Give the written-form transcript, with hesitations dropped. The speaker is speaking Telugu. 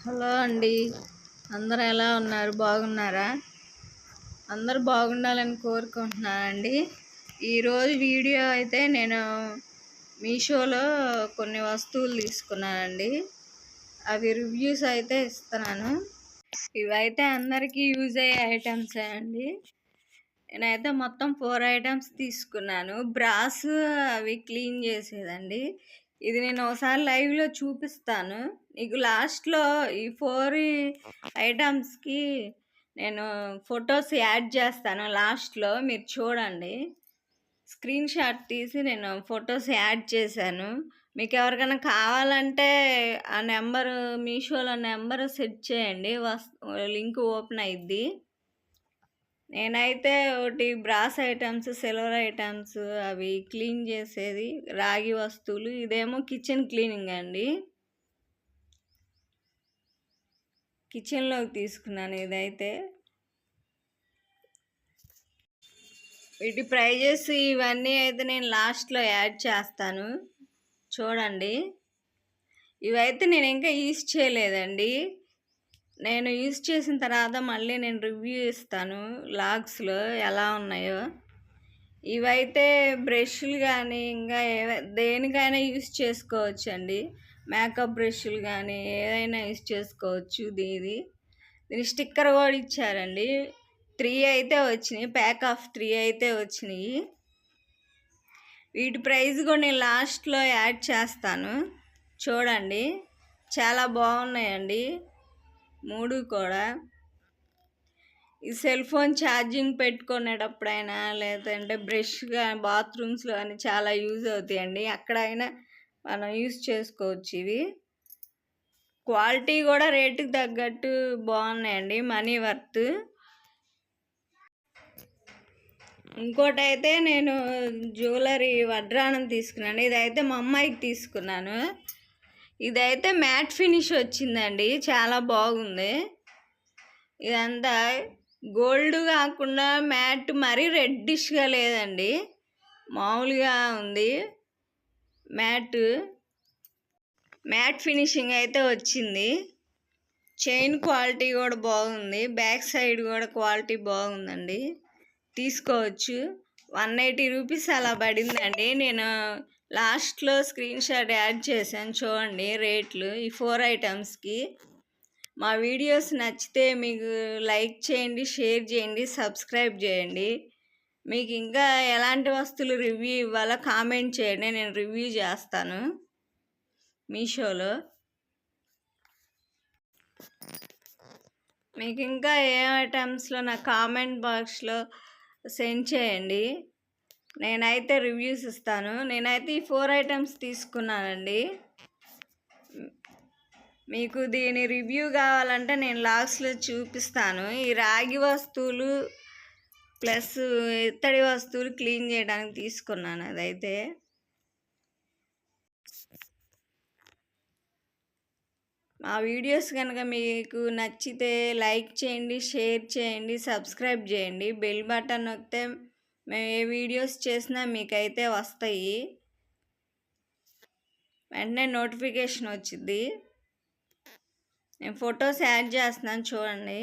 హలో అండి. అందరూ ఎలా ఉన్నారు? బాగున్నారా? అందరూ బాగుండాలని కోరుకుంటున్నానండి. ఈరోజు వీడియో అయితే నేను మీషోలో కొన్ని వస్తువులు తీసుకున్నానండి. అవి రివ్యూస్ అయితే ఇస్తున్నాను. ఇవైతే అందరికీ యూజ్ అయ్యే ఐటమ్సే అండి. నేనైతే మొత్తం 4 ఐటమ్స్ తీసుకున్నాను. బ్రాస్ అవి క్లీన్ చేసేదండి. ఇది నేను ఒకసారి లైవ్లో చూపిస్తాను నీకు. లాస్ట్లో ఈ 4 ఐటమ్స్కి నేను ఫొటోస్ యాడ్ చేస్తాను. లాస్ట్లో మీరు చూడండి. స్క్రీన్ షాట్ తీసి నేను ఫొటోస్ యాడ్ చేశాను. మీకు ఎవరికైనా కావాలంటే ఆ నెంబరు, మీషోలో నెంబరు సెట్ చేయండి, లింక్ ఓపెన్ అయ్యిద్ది. నేనైతే ఒకటి బ్రాస్ ఐటమ్స్, సిల్వర్ ఐటమ్స్ అవి క్లీన్ చేసేది, రాగి వస్తువులు. ఇదేమో కిచెన్ క్లీనింగ్ అండి. కిచెన్లోకి తీసుకున్నాను ఇదైతే. వీటి ప్రైజెస్ ఇవన్నీ అయితే నేను లాస్ట్లో యాడ్ చేస్తాను, చూడండి. ఇవైతే నేను ఇంకా యూజ్ చేయలేదండి. నేను యూజ్ చేసిన తర్వాత మళ్ళీ నేను రివ్యూ ఇస్తాను లాగ్స్లో ఎలా ఉన్నాయో. ఇవైతే బ్రష్లు కానీ ఇంకా దేనికైనా యూజ్ చేసుకోవచ్చు అండి. మేకప్ బ్రష్లు కానీ ఏదైనా యూజ్ చేసుకోవచ్చు. దీని స్టిక్కర్ కూడా ఇచ్చారండి. 3 అయితే వచ్చినాయి, ప్యాక్ ఆఫ్ 3 అయితే వచ్చినాయి. వీటి ప్రైస్ కూడా నేను లాస్ట్లో యాడ్ చేస్తాను, చూడండి. చాలా బాగున్నాయండి 3 కూడా. ఈ సెల్ ఫోన్ ఛార్జింగ్ పెట్టుకునేటప్పుడైనా లేదంటే బ్రష్గా బాత్రూమ్స్లో కానీ చాలా యూజ్ అవుతాయండి. అక్కడైనా మనం యూజ్ చేసుకోవచ్చు. ఇవి క్వాలిటీ కూడా రేటుకి తగ్గట్టు బాగున్నాయండి, మనీ వర్త్. ఇంకోటి అయితే నేను జ్యువెలరీ వడ్రానం తీసుకున్నాను. ఇదైతే మా అమ్మాయికి తీసుకున్నాను. ఇదైతే మ్యాట్ ఫినిష్ వచ్చిందండి, చాలా బాగుంది. ఇదంతా గోల్డ్ కాకుండా మ్యాట్, మరీ రెడ్డిష్గా లేదండి, మామూలుగా ఉంది. మ్యాట్ ఫినిషింగ్ అయితే వచ్చింది. చైన్ క్వాలిటీ కూడా బాగుంది. బ్యాక్ సైడ్ కూడా క్వాలిటీ బాగుందండి, తీసుకోవచ్చు. 180 రూపీస్ అలా పడిందండి. నేను లాస్ట్లో స్క్రీన్ షాట్ యాడ్ చేశాను, చూడండి రేట్లు ఈ 4 ఐటమ్స్కి. మా వీడియోస్ నచ్చితే మీకు లైక్ చేయండి, షేర్ చేయండి, సబ్స్క్రైబ్ చేయండి. మీకు ఇంకా ఎలాంటి వస్తువులు రివ్యూ ఇవ్వాలో కామెంట్ చేయండి, నేను రివ్యూ చేస్తాను మీషోలో. మీకు ఇంకా ఏ ఐటమ్స్లో నా కామెంట్ బాక్స్లో సెండ్ చేయండి, నేనైతే రివ్యూస్ ఇస్తాను. నేనైతే ఈ 4 ఐటమ్స్ తీసుకున్నానండి. మీకు దీని రివ్యూ కావాలంటే నేను లాస్ట్లో చూపిస్తాను. ఈ రాగి వస్తువులు ప్లస్ ఇత్తడి వస్తువులు క్లీన్ చేయడానికి తీసుకున్నాను. అదైతే మా వీడియోస్ కనుక మీకు నచ్చితే లైక్ చేయండి, షేర్ చేయండి, సబ్స్క్రైబ్ చేయండి. బెల్ బటన్ నొక్కితే మేము ఏ వీడియోస్ చేసినా మీకైతే వస్తాయి, వెంటనే నోటిఫికేషన్ వచ్చింది. నేను ఫొటోస్ యాడ్ చేస్తున్నాను, చూడండి.